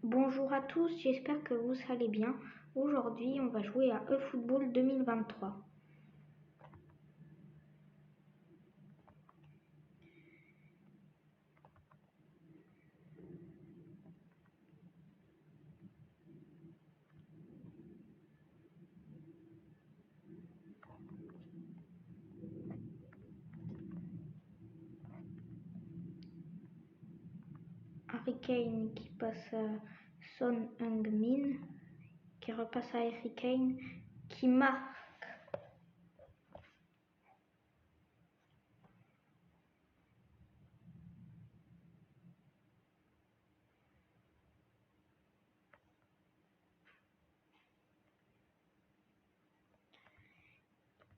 Bonjour à tous, j'espère que vous allez bien. Aujourd'hui, on va jouer à eFootball 2023. Harry Kane qui passe à Son Heung-min, qui repasse à Harry Kane, qui marque.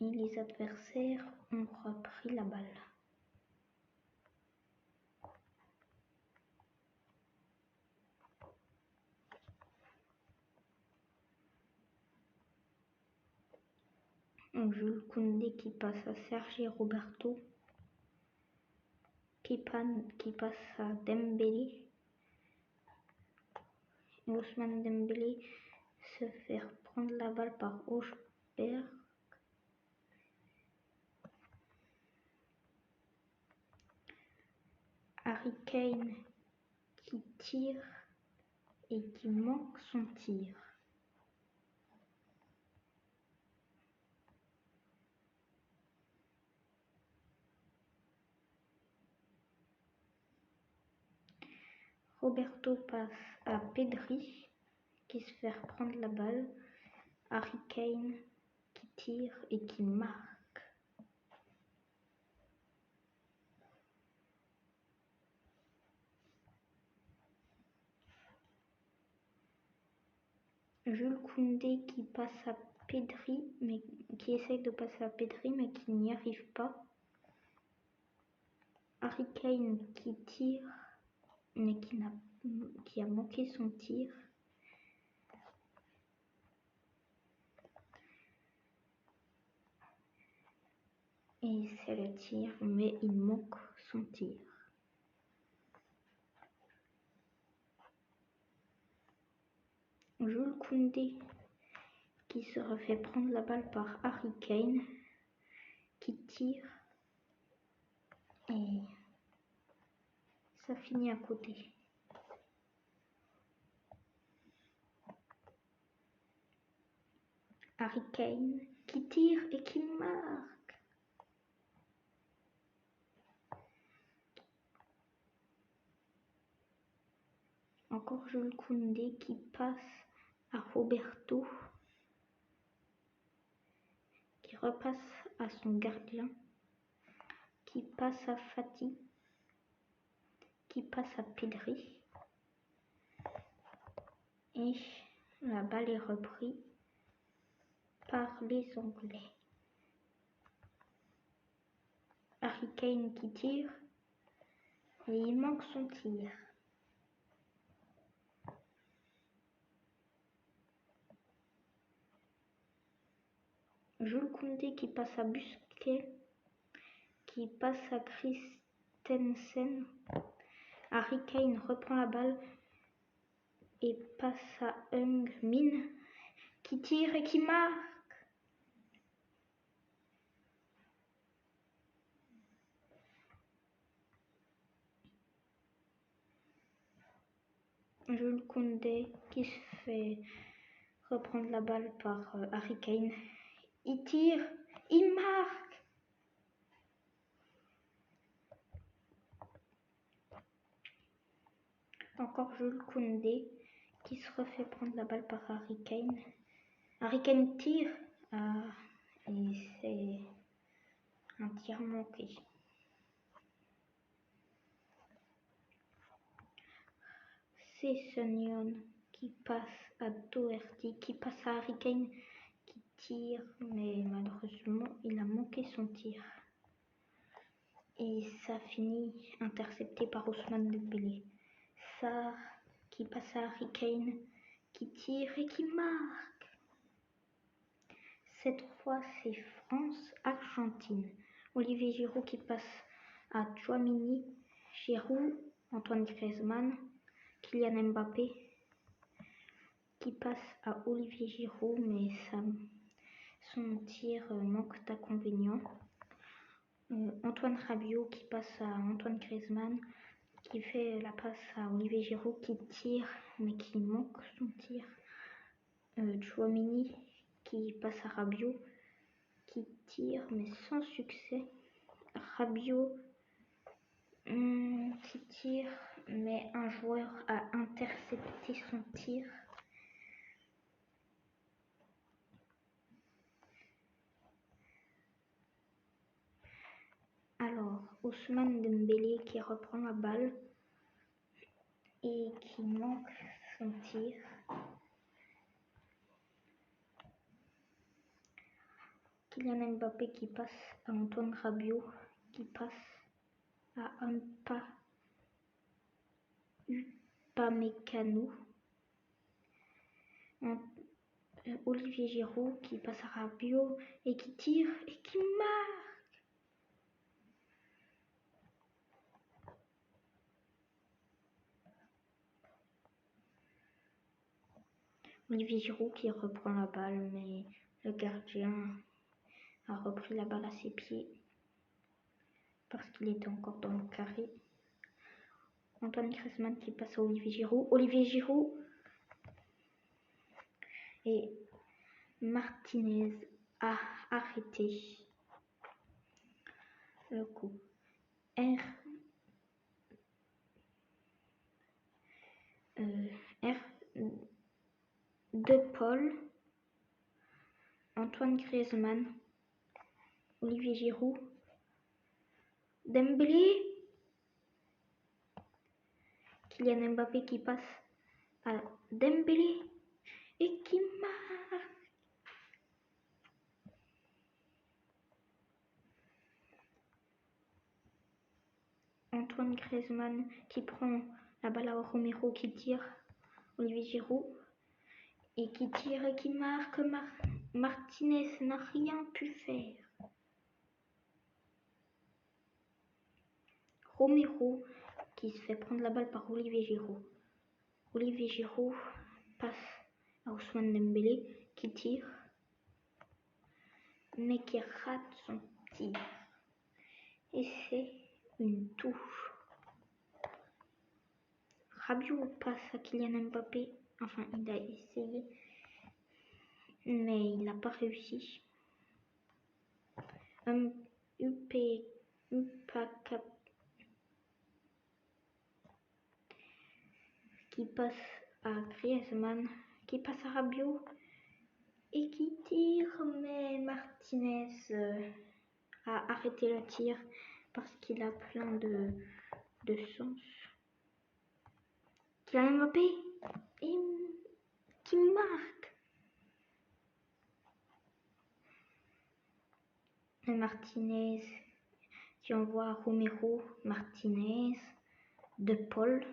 Et les adversaires ont repris la balle. Jules Koundé qui passe à Sergi Roberto, qui passe à Dembélé. Ousmane Dembélé se fait prendre la balle par Hochberg. Harry Kane qui tire et qui manque son tir. Roberto passe à Pedri qui se fait reprendre la balle. Harry Kane qui tire et qui marque. Jules Koundé qui passe à Pedri, mais qui essaye de passer à Pedri mais qui n'y arrive pas. Harry Kane qui tire mais qui a manqué son tir. Et c'est le tir, mais il manque son tir. Jules Koundé qui se refait prendre la balle par Harry Kane qui tire et ça finit à côté. Harry Kane qui tire et qui marque. Encore Jules Koundé qui passe à Roberto, qui repasse à son gardien, qui passe à Fati, qui passe à Pedri. Et la balle est reprise par les Anglais. Harry Kane qui tire et il manque son tir. Jules Koundé qui passe à Busquets, qui passe à Christensen. Harry Kane reprend la balle et passe à Heung-min, qui tire et qui marque. Jules Koundé qui se fait reprendre la balle par Harry Kane. Il tire, il marque. Encore Jules Koundé qui se refait prendre la balle par Harry Kane. Harry Kane tire et c'est un tir manqué. C'est Sonyon qui passe à Doherty, qui passe à Harry Kane, qui tire, mais malheureusement, il a manqué son tir. Et ça finit intercepté par Ousmane Dembélé. Sarr qui passe à Harry Kane, qui tire et qui marque. Cette fois, c'est France-Argentine. Olivier Giroud qui passe à Tchouaméni, Giroud, Antoine Griezmann, Kylian Mbappé, qui passe à Olivier Giroud, mais son tir manque d'inconvénients. Antoine Rabiot qui passe à Antoine Griezmann, qui fait la passe à Olivier Giroud, qui tire, mais qui manque son tir. Tchouaméni qui passe à Rabiot, qui tire, mais sans succès. Rabiot qui tire, mais un joueur a intercepté son tir. Alors, Ousmane Dembélé qui reprend la balle et qui manque son tir. Kylian Mbappé qui passe à Antoine Rabiot, qui passe à Upamecano. Olivier Giroud qui passe à Rabiot et qui tire et qui marque. Olivier Giroud qui reprend la balle, mais le gardien a repris la balle à ses pieds parce qu'il était encore dans le carré. Antoine Griezmann qui passe à Olivier Giroud. Olivier Giroud et Martinez a arrêté le coup. De Paul, Antoine Griezmann, Olivier Giroud, Dembélé, Kylian Mbappé qui passe à Dembélé et qui marque. Antoine Griezmann qui prend la balle à Romero qui tire, Olivier Giroud et qui tire et qui marque. Martinez n'a rien pu faire. Romero qui se fait prendre la balle par Olivier Giroud. Olivier Giroud passe à Ousmane Dembélé qui tire, mais qui rate son tir. Et c'est une touche. Rabiot passe à Kylian Mbappé. Enfin, il a essayé, mais il n'a pas réussi. Qui passe à Griezmann, qui passe à Rabiot et qui tire, mais Martinez a arrêté le tir parce qu'il a plein de sens. Kylian Mbappé et qui marque. Et Martinez qui envoie Romero, Martinez, De Paul.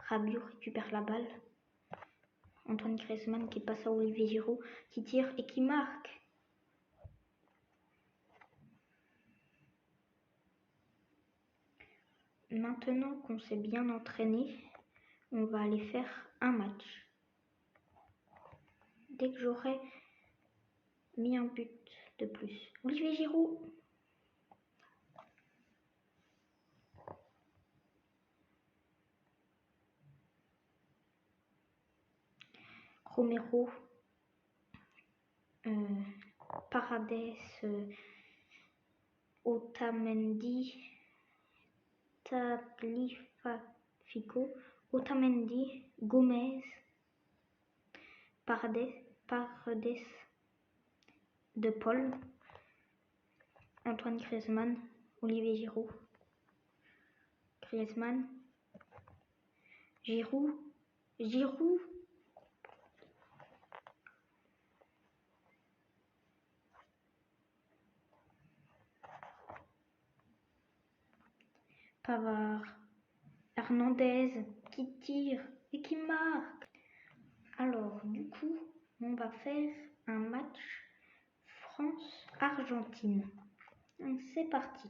Rabiot récupère la balle. Antoine Griezmann qui passe à Olivier Giroud, qui tire et qui marque. Maintenant qu'on s'est bien entraîné, on va aller faire un match. Dès que j'aurai mis un but de plus. Olivier Giroud. Romero. Paredes. Otamendi. Tagliafico. Otamendi. Gomez. Paredes. De Paul. Antoine Griezmann. Olivier Giroud. Griezmann. Giroud. Pavard. Hernandez qui tire et qui marque. Alors, du coup, on va faire un match France-Argentine. C'est parti.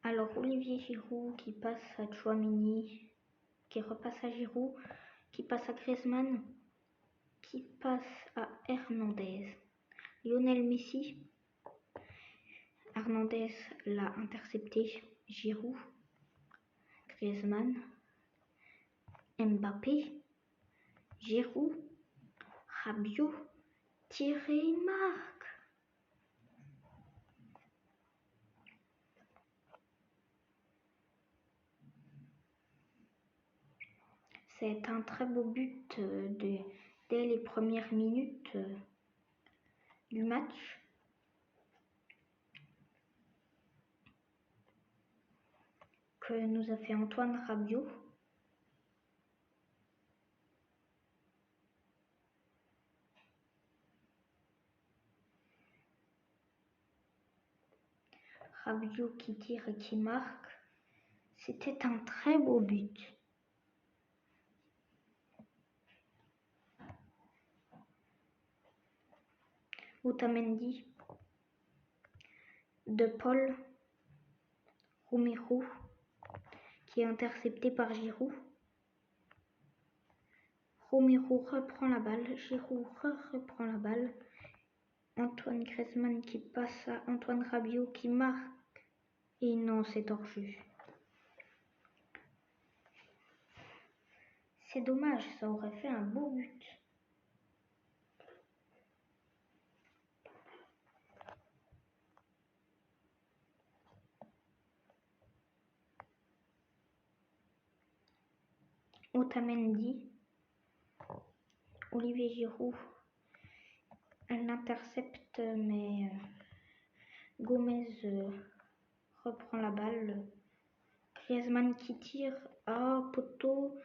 Alors Olivier Giroud qui passe à Tchouaméni, qui repasse à Giroud, qui passe à Griezmann, qui passe à Hernandez. Lionel Messi, Hernandez l'a intercepté, Giroud, Griezmann, Mbappé, Giroud, Rabiot, Thierry Marc. C'est un très beau but dès les premières minutes du match. Que nous a fait Antoine Rabiot. Rabiot qui tire et qui marque. C'était un très beau but. Otamendi, De Paul, Romero, qui est intercepté par Giroud. Romero reprend la balle, Giroud reprend la balle. Antoine Griezmann qui passe à Antoine Rabiot qui marque. Et non, c'est hors-jeu. C'est dommage, ça aurait fait un beau but. Otamendi, Olivier Giroud, elle l'intercepte, mais Gomez reprend la balle. Griezmann qui tire, poteau,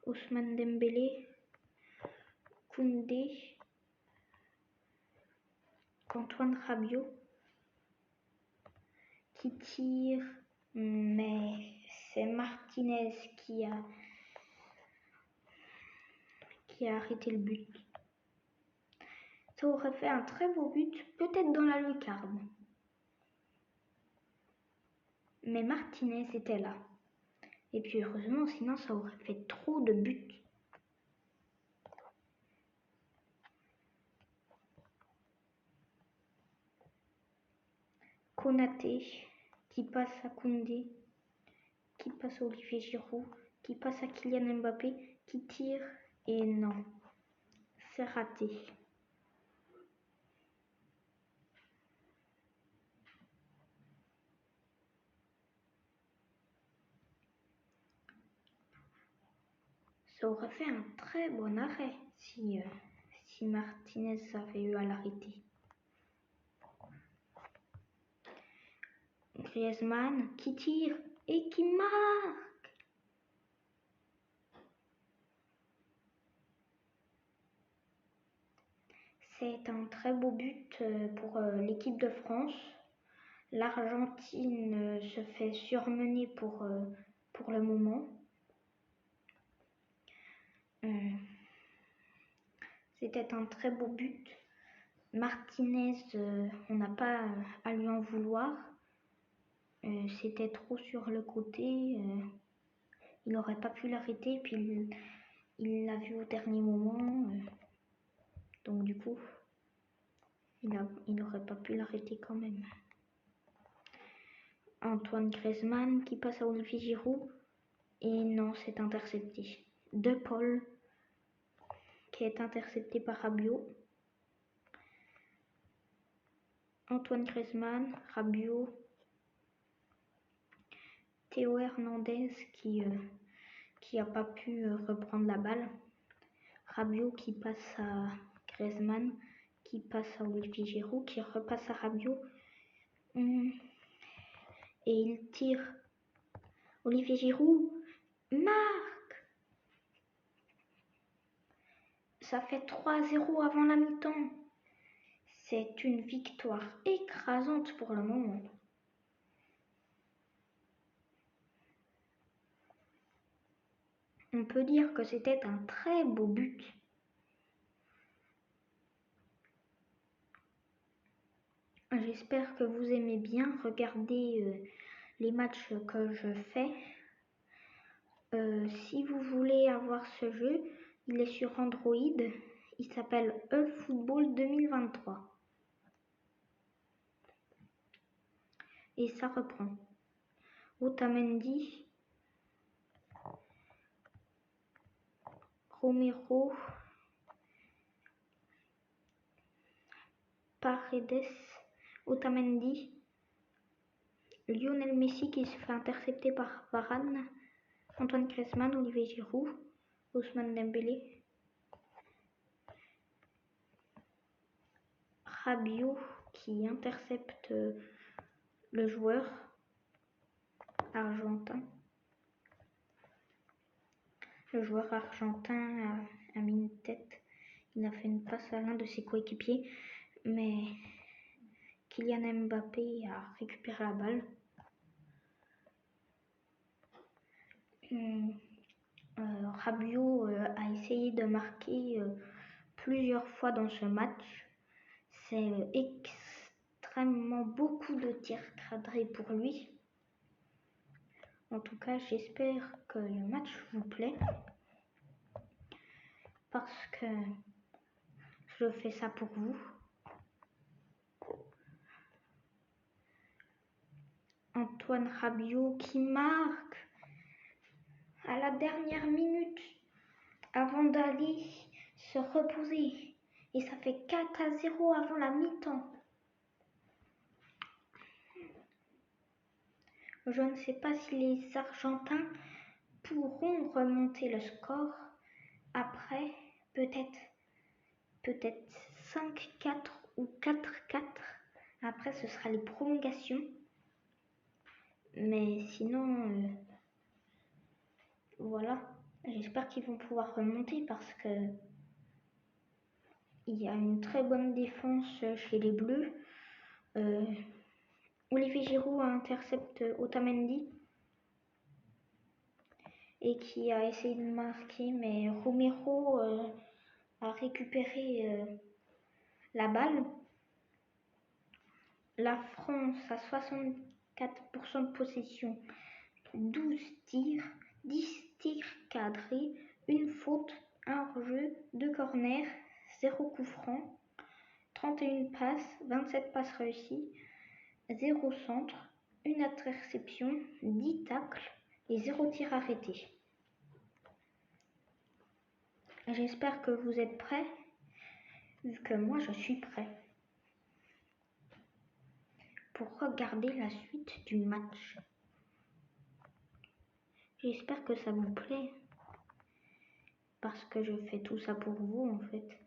Ousmane Dembélé, Koundé, Antoine Rabiot qui tire, mais c'est Martinez qui a arrêté le but. Ça aurait fait un très beau but, peut-être dans la lucarne. Mais Martinez était là. Et puis heureusement, sinon ça aurait fait trop de buts. Konaté qui passe à Koundé, qui passe à Olivier Giroud, qui passe à Kylian Mbappé, qui tire et non, c'est raté. Ça aurait fait un très bon arrêt si Martinez avait eu à l'arrêter. Griezmann qui tire et qui marque. C'est un très beau but pour l'équipe de France. L'Argentine se fait surmener pour le moment. C'était un très beau but. Martinez, on n'a pas à lui en vouloir. C'était trop sur le côté. Il n'aurait pas pu l'arrêter. Puis il l'a vu au dernier moment. Donc du coup, il n'aurait pas pu l'arrêter quand même. Antoine Griezmann qui passe à Olivier Giroud. Et non, c'est intercepté. De Paul qui est intercepté par Rabiot. Antoine Griezmann, Rabiot, Théo Hernandez qui n'a pas pu reprendre la balle. Rabiot qui passe à Griezmann, qui passe à Olivier Giroud, qui repasse à Rabiot. Et il tire. Olivier Giroud marque. Ça fait 3-0 avant la mi-temps. C'est une victoire écrasante pour le moment. On peut dire que c'était un très beau but. J'espère que vous aimez bien regarder les matchs que je fais. Si vous voulez avoir ce jeu, il est sur Android. Il s'appelle eFootball 2023. Et ça reprend. Otamendi, Romero, Paredes, Otamendi, Lionel Messi qui se fait intercepter par Varane, Antoine Griezmann, Olivier Giroud, Ousmane Dembélé, Rabiot qui intercepte le joueur argentin. Le joueur argentin a mis une tête. Il a fait une passe à l'un de ses coéquipiers, mais Kylian Mbappé a récupéré la balle. Rabiot a essayé de marquer plusieurs fois dans ce match. C'est extrêmement beaucoup de tirs cadrés pour lui. En tout cas, j'espère que le match vous plaît. Parce que je fais ça pour vous. Antoine Rabiot qui marque à la dernière minute avant d'aller se reposer. Et ça fait 4-0 avant la mi-temps. Je ne sais pas si les Argentins pourront remonter le score. Après, peut-être 5-4 ou 4-4. Après, ce sera les prolongations. Mais sinon, voilà. J'espère qu'ils vont pouvoir remonter parce que il y a une très bonne défense chez les Bleus. Olivier Giroud intercepte Otamendi et qui a essayé de marquer, mais Romero a récupéré la balle. La France a 64% de possession, 12 tirs, 10 tirs cadrés, une faute, un hors-jeu, 2 corners, 0 coup franc, 31 passes, 27 passes réussies, 0 centre, 1 interception, 10 tacles et 0 tir arrêté. J'espère que vous êtes prêts, vu que moi je suis prêt, pour regarder la suite du match. J'espère que ça vous plaît, parce que je fais tout ça pour vous en fait.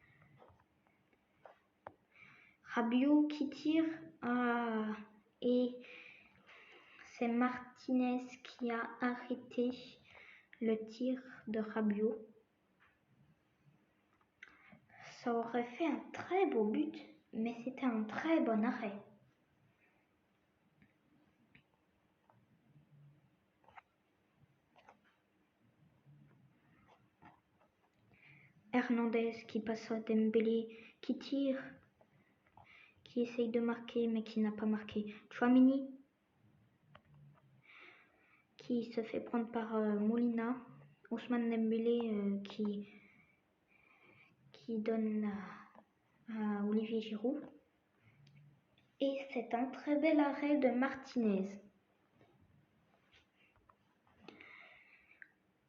Rabiot qui tire, et c'est Martinez qui a arrêté le tir de Rabiot. Ça aurait fait un très beau but, mais c'était un très bon arrêt. Hernandez qui passe à Dembélé, qui tire, qui essaye de marquer mais qui n'a pas marqué. Tchouaméni qui se fait prendre par Molina. Ousmane Dembélé qui donne à Olivier Giroud. Et c'est un très bel arrêt de Martinez.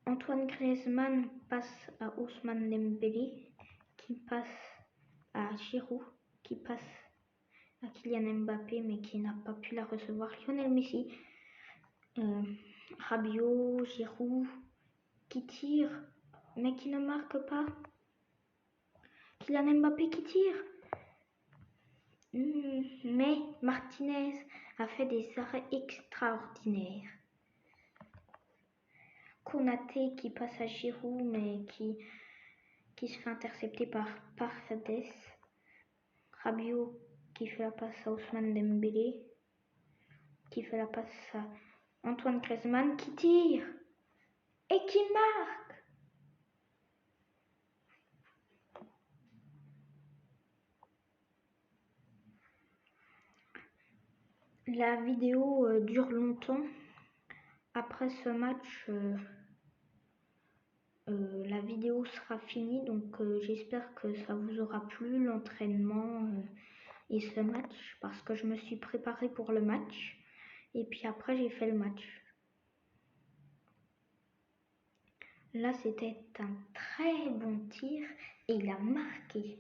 Antoine Griezmann passe à Ousmane Dembélé, qui passe à Giroud, qui passe à Kylian Mbappé, mais qui n'a pas pu la recevoir. Lionel Messi, Rabiot, Giroud, qui tire, mais qui ne marque pas. Kylian Mbappé qui tire. Mais Martinez a fait des arrêts extraordinaires. Konaté qui passe à Giroud, mais qui se fait intercepter par Paredes. Rabiot qui fait la passe à Ousmane Dembélé, qui fait la passe à Antoine Griezmann, qui tire et qui marque. La vidéo dure longtemps. Après ce match, la vidéo sera finie, donc j'espère que ça vous aura plu, l'entraînement et ce match, parce que je me suis préparée pour le match, et puis après j'ai fait le match. Là, c'était un très bon tir, et il a marqué.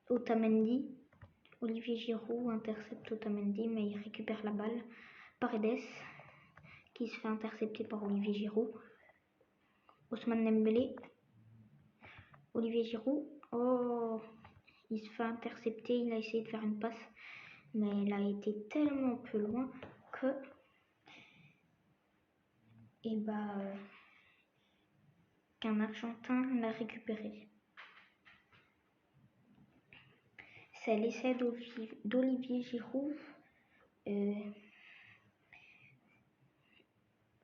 Otamendi, Olivier Giroud intercepte Otamendi, mais il récupère la balle. Paredes, qui se fait intercepter par Olivier Giroud. Ousmane Dembélé, Olivier Giroud, oh, il se fait intercepter, il a essayé de faire une passe, mais il a été tellement peu loin que qu'un Argentin l'a récupéré. C'est l'essai d'Olivier Giroud, mais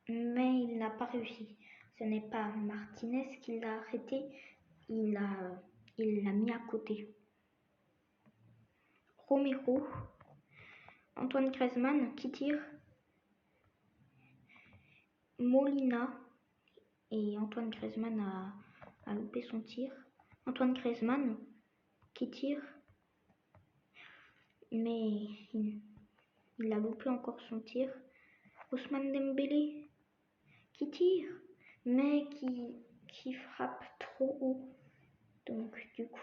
il n'a pas réussi. Ce n'est pas Martinez qui l'a arrêté, il l'a mis à côté. Romero, Antoine Griezmann qui tire, Molina, et Antoine Griezmann a loupé son tir. Antoine Griezmann qui tire, mais il a loupé encore son tir. Ousmane Dembélé qui tire, mais qui frappe trop haut. Donc du coup,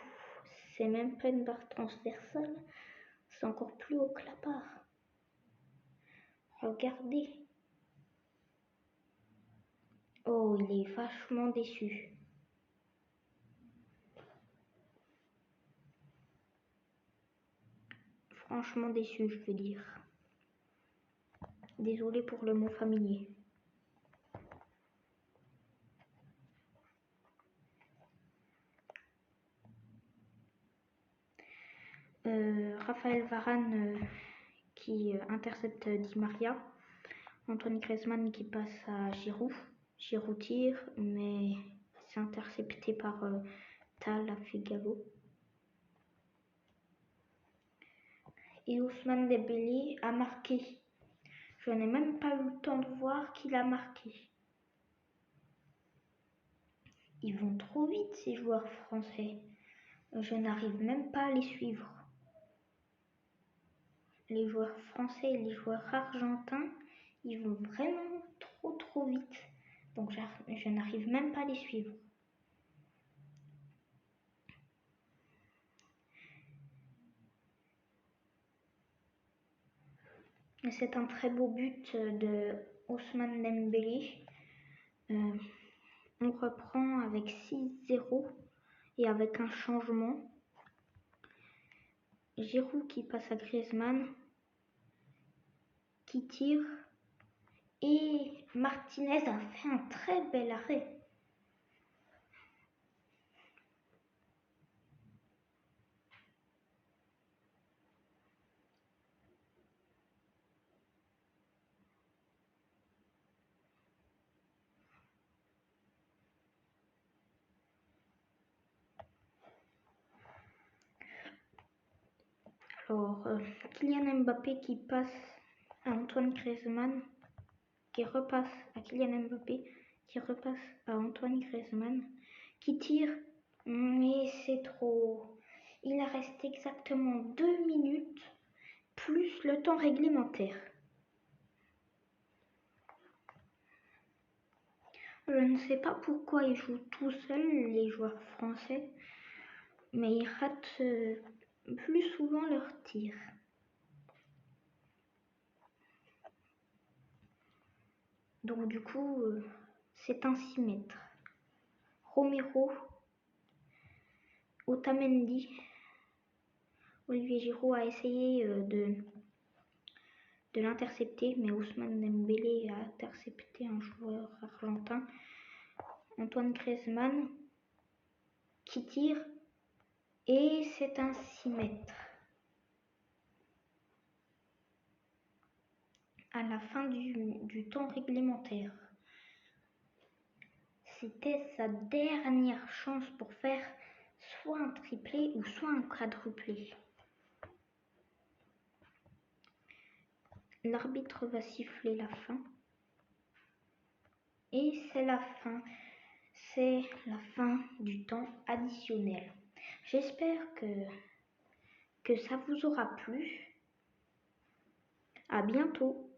c'est même pas une barre transversale, c'est encore plus haut que la barre. Regardez. Oh, il est vachement déçu. Franchement déçu, je veux dire. Désolé pour le mot familier. Raphaël Varane qui intercepte Di Maria. Antoine Griezmann qui passe à Giroud. Giroud tire, mais c'est intercepté par Tal Figalo. Et Ousmane Dembélé a marqué. Je n'ai même pas eu le temps de voir qu'il a marqué. Ils vont trop vite ces joueurs français. Je n'arrive même pas à les suivre. Les joueurs français et les joueurs argentins, ils vont vraiment trop vite. Donc je n'arrive même pas à les suivre. C'est un très beau but de Ousmane Dembélé. On reprend avec 6-0 et avec un changement. Giroud qui passe à Griezmann, qui tire. Et Martinez a fait un très bel arrêt. Alors, Kylian Mbappé qui passe à Antoine Griezmann, qui repasse à Kylian Mbappé, qui repasse à Antoine Griezmann, qui tire, mais c'est trop. Il reste exactement 2 minutes, plus le temps réglementaire. Je ne sais pas pourquoi ils jouent tout seuls, les joueurs français, mais ils ratent plus souvent leurs tirs. Donc du coup, c'est un 6 mètres. Romero, Otamendi, Olivier Giroud a essayé de l'intercepter, mais Ousmane Dembélé a intercepté un joueur argentin. Antoine Griezmann qui tire, et c'est un 6 mètres. À la fin du temps réglementaire. C'était sa dernière chance pour faire soit un triplé ou soit un quadruplé. L'arbitre va siffler la fin. Et c'est la fin. C'est la fin du temps additionnel. J'espère que ça vous aura plu. À bientôt.